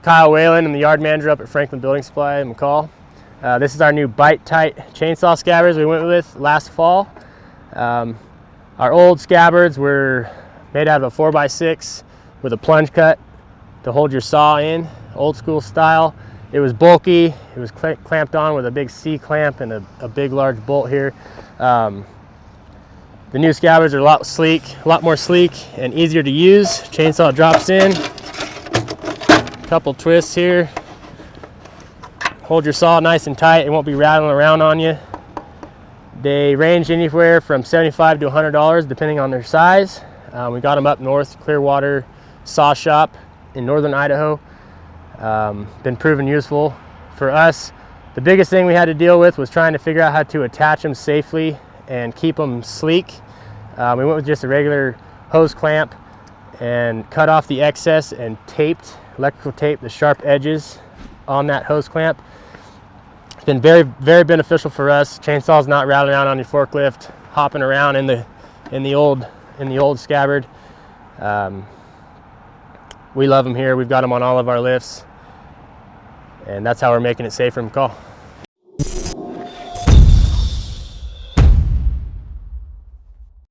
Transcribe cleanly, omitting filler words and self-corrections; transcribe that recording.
Kyle Whalen. I'm the yard manager up at Franklin Building Supply in McCall. This is our new bite-tight chainsaw scabbards we went with last fall. Our old scabbards were made out of a 4x6 with a plunge cut to hold your saw in, old school style. It was bulky. It was clamped on with a big C-clamp and a big large bolt here. The new scabbards are a lot more sleek and easier to use. Chainsaw drops in, couple twists here. Hold your saw nice and tight, it won't be rattling around on you. They range anywhere from $75 to $100 depending on their size. We got them up north, Clearwater Saw Shop in northern Idaho. Been proven useful for us. The biggest thing we had to deal with was trying to figure out how to attach them safely and keep them sleek. We went with just a regular hose clamp and cut off the excess and taped, electrical tape, the sharp edges on that hose clamp. It's been very, very beneficial for us. Chainsaw's not rattling around on your forklift, hopping around in the old scabbard. We love them here. We've got them on all of our lifts, and that's how we're making it safe from McCall.